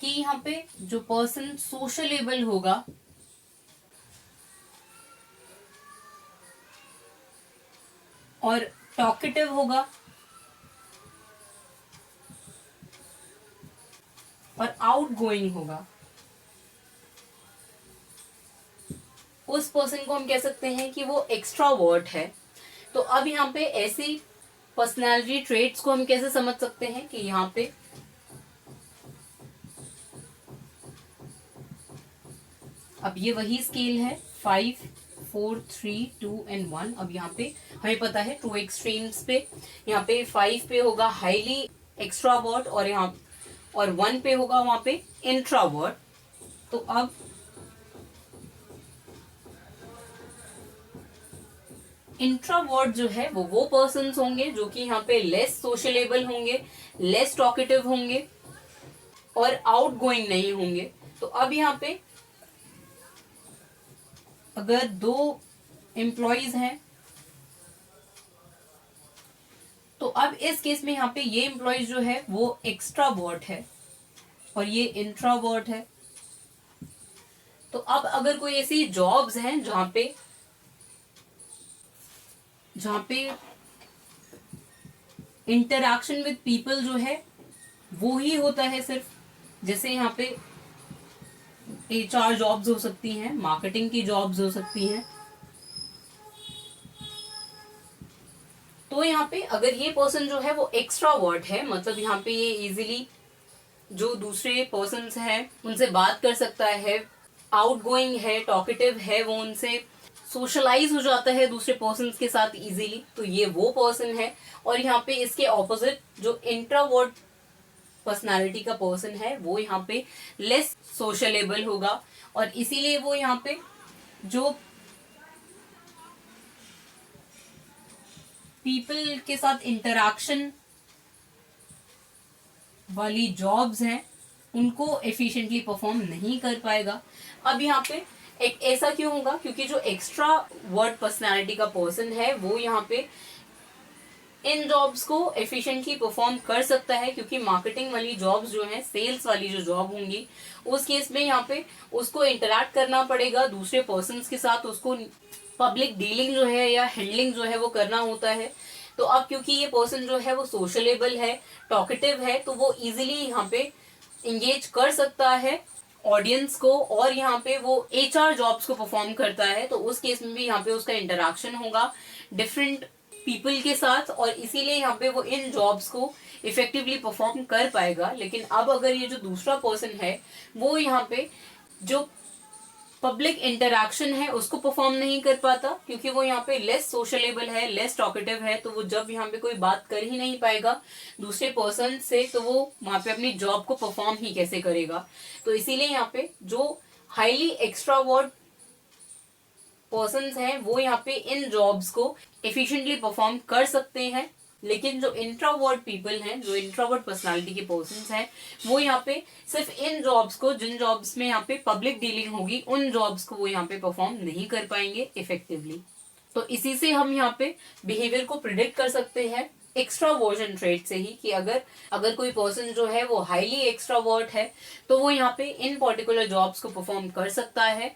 कि यहाँ पे जो पर्सन सोशलेबल होगा और टॉकेटिव होगा और आउटगोइंग होगा, उस पर्सन को हम कह सकते हैं कि वो एक्स्ट्रावर्ट है। तो अब यहाँ पे ऐसी पर्सनालिटी ट्रेट्स को हम कैसे समझ सकते हैं कि यहाँ पे अब ये वही स्केल है 5, 4, 3, 2 and 1। अब यहाँ पे हमें पता है 2 एक्सट्रीम्स पे, यहाँ पे 5 पे होगा हाईली एक्स्ट्रावर्ट और यहाँ और 1 पे होगा वहां पे इंट्रावर्ट। तो अब इंट्रावर्ट जो है वो पर्सन्स होंगे जो कि यहाँ पे लेस सोशलेबल होंगे, लेस टॉकेटिव होंगे और आउटगोइंग नहीं होंगे। तो अब यहाँ पे अगर 2 एम्प्लॉइज हैं तो अब इस केस में यहाँ पे ये एम्प्लॉइज जो है वो एक्स्ट्रावर्ट है और ये इंट्रावर्ट है। तो अब अगर कोई ऐसी जॉब्स हैं जहां पे इंटरैक्शन विद पीपल जो है वो ही होता है सिर्फ, जैसे यहाँ पे HR जॉब्स हो सकती हैं, मार्केटिंग की जॉब्स हो सकती हैं। तो यहाँ पे अगर ये पर्सन जो है वो एक्स्ट्रावर्ट है, मतलब यहाँ पे ये इजीली जो दूसरे पर्सन्स हैं उनसे बात कर सकता है, आउटगोइंग है, टॉकेटिव है, वो उनसे सोशलाइज हो जाता है दूसरे पर्सन्स के साथ इजीली, तो ये वो पर्सन है। और यहाँ पे इसके ऑपोजिट जो इंट्रोवर्ट पर्सनालिटी का पर्सन है वो यहाँ पे लेस सोशलेबल होगा और इसीलिए वो यहाँ पे जो पीपल के साथ इंटरैक्शन वाली जॉब्स हैं उनको एफिशिएंटली परफॉर्म नहीं कर पाएगा। अब यहाँ पे एक ऐसा क्यों होगा, क्योंकि जो एक्स्ट्रा वर्ड पर्सनालिटी का पर्सन है वो यहाँ पे इन जॉब्स को एफिशिएंटली परफॉर्म कर सकता है, क्योंकि मार्केटिंग वाली जॉब्स जो है, सेल्स वाली जो जॉब होंगी, उस केस में यहाँ पे उसको इंटरैक्ट करना पड़ेगा दूसरे पर्सन्स के साथ, उसको पब्लिक डीलिंग जो है या हैंडलिंग जो है वो करना होता है। तो अब क्योंकि ये पर्सन जो है वो सोशलेबल है, टॉकेटिव है, तो वो इजीली यहाँ पे इंगेज कर सकता है ऑडियंस को और यहाँ पे वो HR जॉब्स को परफॉर्म करता है। तो उस केस में भी यहाँ पे उसका इंटरैक्शन होगा डिफरेंट पीपल के साथ और इसीलिए यहाँ पे वो इन जॉब्स को इफेक्टिवली परफॉर्म कर पाएगा। लेकिन अब अगर ये जो दूसरा पर्सन है वो यहाँ पे जो पब्लिक इंटरैक्शन है उसको परफॉर्म नहीं कर पाता, क्योंकि वो यहाँ पे लेस सोशलेबल है, लेस टॉकेटिव है, तो वो जब यहाँ पे कोई बात कर ही नहीं पाएगा दूसरे पर्सन से, तो वो वहां पे अपनी जॉब को परफॉर्म ही कैसे करेगा। तो इसीलिए यहाँ पे जो हाईली एक्स्ट्रावर्ट पर्सन्स हैं वो यहाँ पे इन जॉब्स को एफिशिएंटली परफॉर्म कर सकते हैं, लेकिन जो इंट्रोवर्ट पीपल हैं, जो इंट्रोवर्ट पर्सनालिटी के पर्सन्स हैं, वो यहाँ पे सिर्फ इन जॉब्स को, जिन जॉब्स में यहाँ पे पब्लिक डीलिंग होगी, उन जॉब्स को वो यहाँ पे परफॉर्म नहीं कर पाएंगे इफेक्टिवली। तो इसी से हम यहाँ पे बिहेवियर को प्रिडिक्ट कर सकते हैं एक्स्ट्रावर्जन ट्रेट से ही, कि अगर कोई पर्सन जो है वो हाईली एक्स्ट्रावर्ट है तो वो यहाँ पे इन पर्टिकुलर जॉब्स को परफॉर्म कर सकता है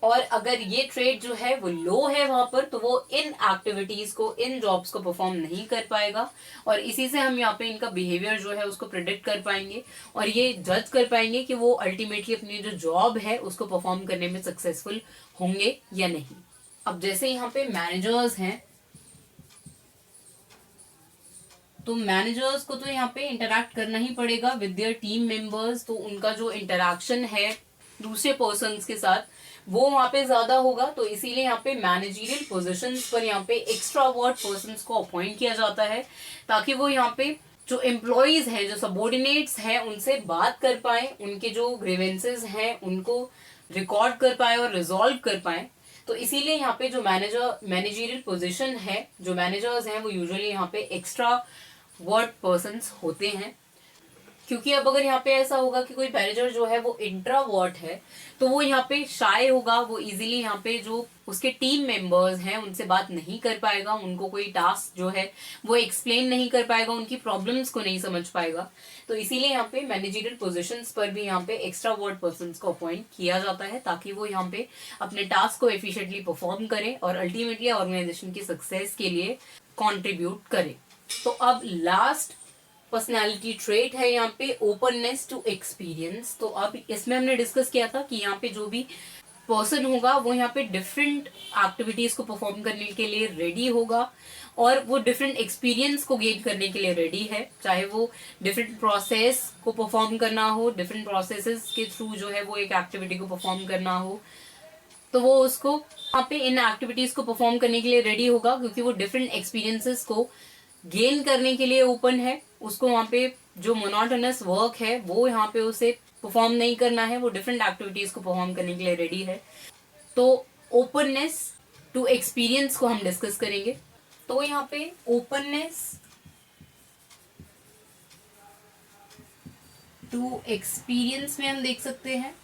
और अगर ये ट्रेड जो है वो लो है वहां पर, तो वो इन एक्टिविटीज को, इन जॉब्स को परफॉर्म नहीं कर पाएगा। और इसी से हम यहाँ पे इनका बिहेवियर जो है उसको प्रिडिक्ट कर पाएंगे और ये जज कर पाएंगे कि वो अल्टीमेटली अपनी जो जॉब है उसको परफॉर्म करने में सक्सेसफुल होंगे या नहीं। अब जैसे यहाँ पे मैनेजर्स हैं, तो मैनेजर्स को तो यहाँ पे इंटरैक्ट करना ही पड़ेगा विद देयर टीम मेंबर्स। तो उनका जो इंटरैक्शन है दूसरे पर्सन्स के साथ वो वहां पे ज्यादा होगा। तो इसीलिए यहाँ पे मैनेजरियल पोजीशंस पर यहाँ पे एक्स्ट्रावर्ट पर्सन्स को अपॉइंट किया जाता है, ताकि वो यहाँ पे जो एम्प्लॉयज हैं, जो सबॉर्डिनेट्स हैं, उनसे बात कर पाए, उनके जो ग्रीवेंसेस हैं उनको रिकॉर्ड कर पाए और रिजॉल्व कर पाए। तो इसीलिए यहाँ पे जो मैनेजरियल पोजीशन है, जो मैनेजर्स हैं, वो यूजुअली यहाँ पे एक्स्ट्रा वर्ड पर्सन्स होते हैं। क्योंकि अब अगर यहाँ पे ऐसा होगा कि कोई मैनेजर जो है वो इंट्रावर्ट है, तो वो यहाँ पे शाय होगा, वो इजीली यहाँ पे जो उसके टीम मेंबर्स हैं उनसे बात नहीं कर पाएगा, उनको कोई टास्क जो है वो एक्सप्लेन नहीं कर पाएगा, उनकी प्रॉब्लम्स को नहीं समझ पाएगा। तो इसीलिए यहाँ पे मैनेजरियल पोजीशंस पर भी यहाँ पे एक्स्ट्रावर्ट पर्सन्स को अपॉइंट किया जाता है, ताकि वो यहाँ पे अपने टास्क को एफिशिएंटली परफॉर्म करें और अल्टीमेटली ऑर्गेनाइजेशन की सक्सेस के लिए कॉन्ट्रीब्यूट करें। तो अब लास्ट पर्सनालिटी ट्रेट है यहाँ पे ओपननेस टू एक्सपीरियंस। तो अब इसमें हमने डिस्कस किया था कि यहाँ पे जो भी पर्सन होगा वो यहाँ पे डिफरेंट एक्टिविटीज को परफॉर्म करने के लिए रेडी होगा और वो डिफरेंट एक्सपीरियंस को गेन करने के लिए रेडी है, चाहे वो डिफरेंट प्रोसेस को परफॉर्म करना हो, डिफरेंट प्रोसेसेस के थ्रू जो है वो एक एक्टिविटी को परफॉर्म करना हो, तो वो उसको यहाँ पे इन एक्टिविटीज को परफॉर्म करने के लिए रेडी होगा, क्योंकि वो डिफरेंट एक्सपीरियंसेस को गेन करने के लिए ओपन है। उसको वहां पे जो मोनोटोनस वर्क है वो यहाँ पे उसे परफॉर्म नहीं करना है, वो डिफरेंट एक्टिविटीज को परफॉर्म करने के लिए रेडी है। तो ओपननेस टू एक्सपीरियंस को हम डिस्कस करेंगे। तो यहाँ पे ओपननेस टू एक्सपीरियंस में हम देख सकते हैं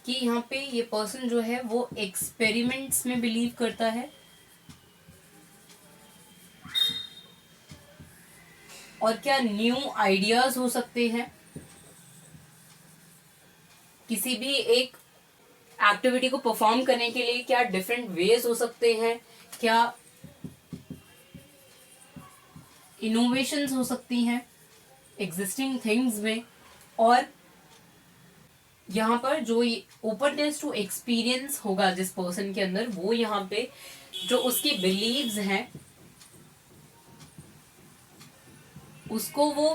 कि यहाँ पे ये पर्सन जो है वो एक्सपेरिमेंट्स में बिलीव करता है और क्या न्यू आइडियाज हो सकते हैं, किसी भी एक एक्टिविटी को परफॉर्म करने के लिए क्या डिफरेंट वेज हो सकते हैं, क्या इनोवेशंस हो सकती हैं एग्जिस्टिंग थिंग्स में। और यहाँ पर जो ओपननेस टू एक्सपीरियंस होगा जिस पर्सन के अंदर, वो यहाँ पे जो उसकी बिलीव्स हैं उसको वो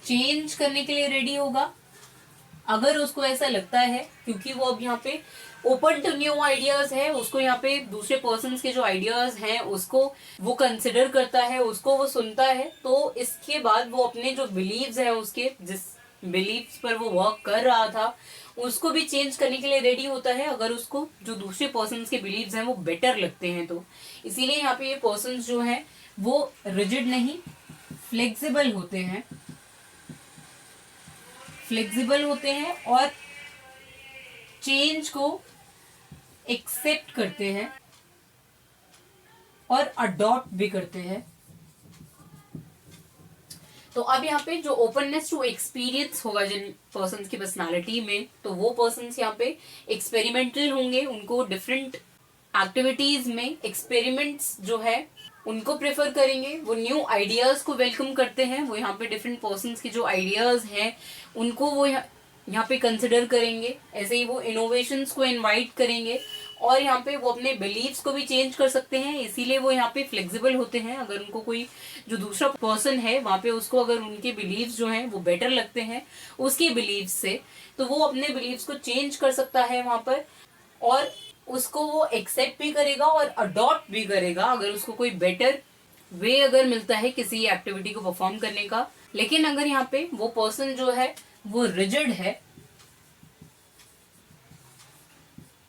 चेंज करने के लिए रेडी होगा, अगर उसको ऐसा लगता है, क्योंकि वो अब यहाँ पे ओपन टू न्यू आइडियाज है, उसको यहाँ पे दूसरे पर्सन्स के जो आइडियाज हैं उसको वो कंसिडर करता है, उसको वो सुनता है। तो इसके बाद वो अपने जो बिलीव्स हैं, उसके जिस बिलीव्स पर वो वर्क कर रहा था उसको भी चेंज करने के लिए रेडी होता है, अगर उसको जो दूसरे पर्सन्स के बिलीव्स हैं वो बेटर लगते हैं। तो इसीलिए यहाँ पे ये पर्सन्स जो हैं वो रिजिड नहीं, फ्लेक्सिबल होते हैं, फ्लेक्सिबल होते हैं और चेंज को एक्सेप्ट करते हैं और अडॉप्ट भी करते हैं। तो अब यहाँ पे जो ओपननेस टू एक्सपीरियंस होगा जिन पर्सन्स की पर्सनालिटी में, तो वो पर्सन्स यहाँ पे एक्सपेरिमेंटल होंगे, उनको डिफरेंट एक्टिविटीज में एक्सपेरिमेंट्स जो है उनको प्रेफर करेंगे, वो न्यू आइडियाज को वेलकम करते हैं, वो यहाँ पे डिफरेंट पर्सन्स के जो आइडियाज हैं उनको वो यहाँ पे कंसिडर करेंगे, ऐसे ही वो इनोवेशंस को इनवाइट करेंगे और यहाँ पे वो अपने बिलीव्स को भी चेंज कर सकते हैं, इसीलिए वो यहाँ पे फ्लेक्सिबल होते हैं। अगर उनको कोई जो दूसरा पर्सन है वहां पे उसको अगर उनके बिलीव्स जो हैं वो बेटर लगते हैं उसके बिलीव्स से, तो वो अपने बिलीव्स को चेंज कर सकता है वहां पर और उसको वो एक्सेप्ट भी करेगा और अडॉप्ट भी करेगा अगर उसको कोई बेटर वे अगर मिलता है किसी एक्टिविटी को परफॉर्म करने का। लेकिन अगर यहाँ पे वो पर्सन जो है वो रिजिड है,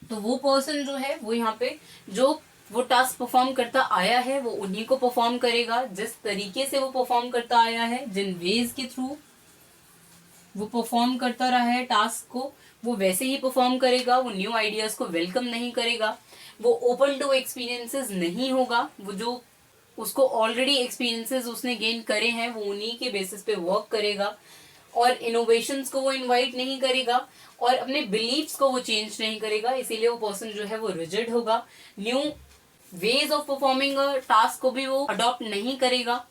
तो वो पर्सन जो है वो यहाँ पे जो वो टास्क परफॉर्म करता आया है वो उन्हीं को परफॉर्म करेगा, जिस तरीके से वो परफॉर्म करता आया है, जिन वेज के थ्रू वो परफॉर्म करता रहा है टास्क को, वो वैसे ही परफॉर्म करेगा, वो न्यू आइडियाज को वेलकम नहीं करेगा, वो ओपन टू एक्सपीरियंसेस नहीं होगा, वो जो उसको ऑलरेडी एक्सपीरियंसेस उसने गेन करे हैं वो उन्हीं के बेसिस पे वर्क करेगा और इनोवेशंस को वो इनवाइट नहीं करेगा और अपने बिलीव्स को वो चेंज नहीं करेगा, इसीलिए वो पर्सन जो है वो रिजिड होगा। New ways of performing a task को भी वो अडॉप्ट नहीं करेगा।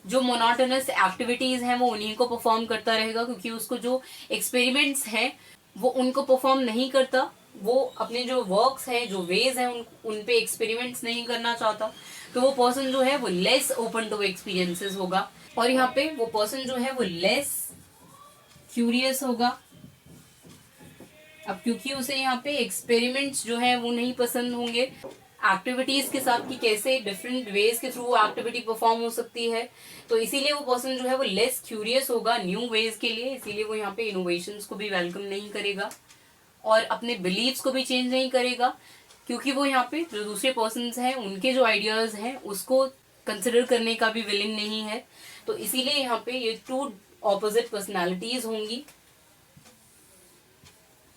जो मोनोटोनस एक्टिविटीज हैं वो उन्हीं को परफॉर्म करता रहेगा, क्योंकि उसको जो एक्सपेरिमेंट्स हैं वो उनको परफॉर्म नहीं करता। वो अपने जो वर्क्स हैं, जो वेज हैं, उन पे एक्सपेरिमेंट्स नहीं करना चाहता। तो वो पर्सन जो है वो लेस ओपन टू एक्सपीरियंसेस होगा। और यहाँ पे वो पर्सन जो है वो लेस क्यूरियस होगा। अब क्योंकि उसे यहाँ पे एक्सपेरिमेंट्स जो है वो नहीं पसंद होंगे एक्टिविटीज के साथ, कि कैसे डिफरेंट वेज के थ्रू वो एक्टिविटी परफॉर्म हो सकती है, तो इसीलिए वो पर्सन जो है वो लेस क्यूरियस होगा न्यू वेज के लिए। इसीलिए वो यहाँ पे इनोवेशंस को भी वेलकम नहीं करेगा और अपने बिलीव्स को भी चेंज नहीं करेगा, क्योंकि वो यहाँ पे जो दूसरे पर्सन्स हैं उनके जो आइडियाज हैं उसको कंसिडर करने का भी विलिंग नहीं है। तो इसीलिए यहाँ पे ये टू ऑपोजिट पर्सनालिटीज होंगी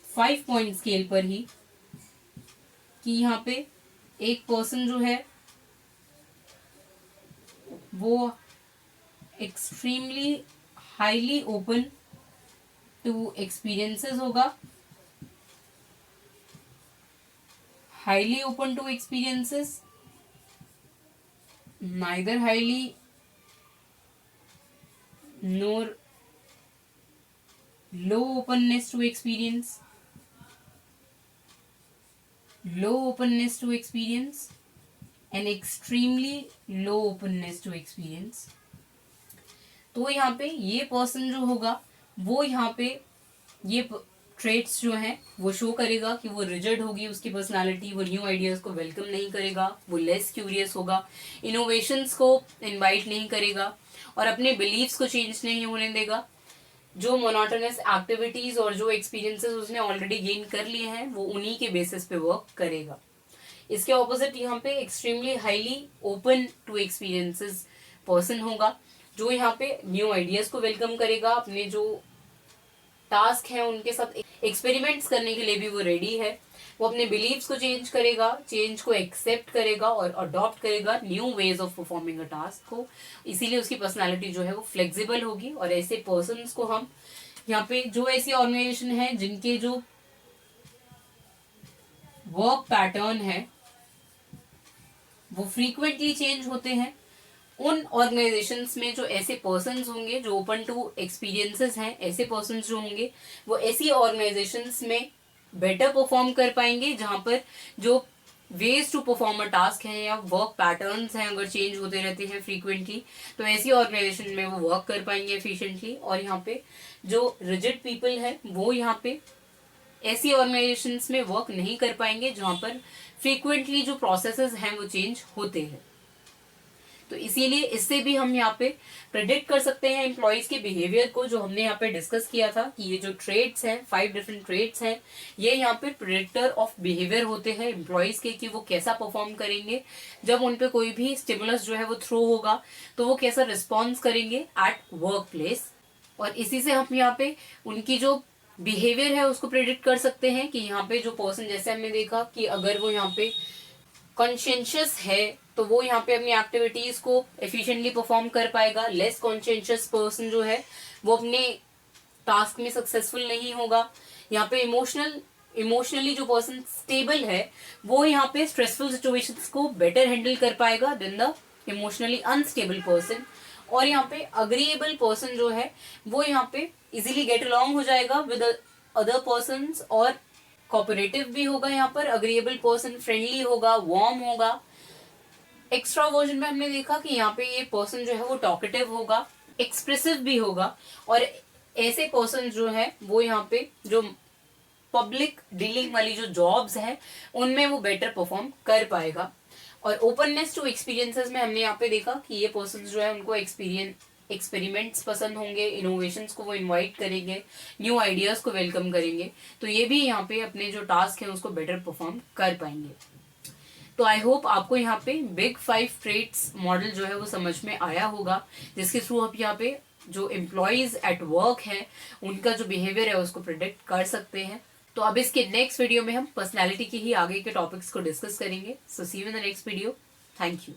5 पॉइंट स्केल पर ही, कि यहाँ पे एक पर्सन जो है वो extremely highly open to experiences होगा, highly open to experiences, neither highly nor low openness to experience, low openness to experience and extremely low openness to experience। तो यहाँ पे ये पर्सन जो होगा वो यहाँ पे ये ट्रेट्स जो हैं वो शो करेगा कि वो रिजिड होगी उसकी पर्सनालिटी, वो न्यू आइडियाज को वेलकम नहीं करेगा, वो लेस क्यूरियस होगा, इनोवेशंस को इनवाइट नहीं करेगा और अपने बिलीव्स को चेंज नहीं होने देगा। जो मोनोटोनस एक्टिविटीज और जो एक्सपीरियंसेस उसने ऑलरेडी गेन कर लिए हैं वो उन्हीं के बेसिस पे वर्क करेगा। इसके ऑपोजिट यहाँ पे extremely highly open to experiences person होगा, जो यहाँ पे न्यू आइडियाज को वेलकम करेगा, अपने जो टास्क हैं उनके साथ एक्सपेरिमेंट्स करने के लिए भी वो रेडी है। वो अपने बिलीव्स को चेंज करेगा, चेंज को एक्सेप्ट करेगा और अडॉप्ट करेगा new ways of performing a task को। इसीलिए उसकी पर्सनालिटी जो है वो फ्लेक्सिबल होगी। और ऐसे पर्सन्स को हम यहाँ पे जो ऐसी ऑर्गेनाइजेशन है जिनके जो वर्क पैटर्न है वो फ्रीक्वेंटली चेंज होते हैं, उन ऑर्गेनाइजेशंस में जो ऐसे पर्सन्स होंगे जो ओपन टू एक्सपीरियंसेस हैं, ऐसे पर्सन्स जो होंगे वो ऐसी ऑर्गेनाइजेशंस में बेटर परफॉर्म कर पाएंगे, जहां पर जो ways to perform a task है या वर्क पैटर्न्स हैं अगर चेंज होते रहते हैं फ्रीक्वेंटली, तो ऐसी ऑर्गेनाइजेशन में वो वर्क कर पाएंगे एफिशिएंटली। और यहाँ पे जो रिजिड पीपल है वो यहाँ पे ऐसी ऑर्गेनाइजेशंस में वर्क नहीं कर पाएंगे जहां पर फ्रीक्वेंटली जो प्रोसेसेस हैं वो चेंज होते हैं। तो इसीलिए इससे भी हम यहाँ पे प्रेडिक्ट कर सकते हैं एम्प्लॉयज के बिहेवियर को, जो हमने यहाँ पे डिस्कस किया था कि ये जो ट्रेड्स हैं 5 डिफरेंट ट्रेड्स हैं, ये यहाँ पे प्रेडिक्टर ऑफ बिहेवियर होते हैं एम्प्लॉयज के, कि वो कैसा परफॉर्म करेंगे जब उन पे कोई भी स्टिमुलस जो है वो थ्रो होगा, तो वो कैसा रिस्पॉन्स करेंगे एट वर्क प्लेस। और इसी से हम यहाँ पे उनकी जो बिहेवियर है उसको प्रेडिक्ट कर सकते हैं कि यहाँ पे जो पर्सन, जैसे हमने देखा कि अगर वो यहाँ पे कॉन्शियस है तो वो यहाँ पे अपनी एक्टिविटीज को एफिशिएंटली परफॉर्म कर पाएगा। लेस कॉन्शियस पर्सन जो है वो अपने टास्क में सक्सेसफुल नहीं होगा। यहाँ पे इमोशनली जो पर्सन स्टेबल है वो यहाँ पे स्ट्रेसफुल सिचुएशंस को बेटर हैंडल कर पाएगा than the emotionally unstable person. और यहाँ पे अग्रीएबल पर्सन जो है वो यहाँ पे इजीली गेट अलॉन्ग हो जाएगा विद अदर पर्सन्स और कोऑपरेटिव भी होगा। यहाँ पर अग्रीएबल पर्सन फ्रेंडली होगा, वार्म होगा। एक्स्ट्रावर्जन में हमने देखा कि यहाँ पे ये पर्सन जो है वो टॉकेटिव होगा, एक्सप्रेसिव भी होगा। और ऐसे पर्सन जो है वो यहाँ पे जो पब्लिक डीलिंग वाली जो जॉब्स है उनमें वो बेटर परफॉर्म कर पाएगा। और ओपननेस टू एक्सपीरियंसेस में हमने यहाँ पे देखा कि ये पर्सन जो है उनको एक्सपेरिमेंट्स पसंद होंगे, इनोवेशंस को वो इनवाइट करेंगे, न्यू आइडियाज को वेलकम करेंगे, तो ये भी यहाँ पे अपने जो टास्क है उसको बेटर परफॉर्म कर पाएंगे। तो आई होप आपको यहाँ पे बिग 5 ट्रेट्स मॉडल जो है वो समझ में आया होगा, जिसके थ्रू आप यहाँ पे जो एम्प्लॉयज एट वर्क है उनका जो बिहेवियर है उसको प्रिडिक्ट कर सकते हैं। तो अब इसके नेक्स्ट वीडियो में हम पर्सनैलिटी के ही आगे के टॉपिक्स को डिस्कस करेंगे। So see you in the next video. Thank you.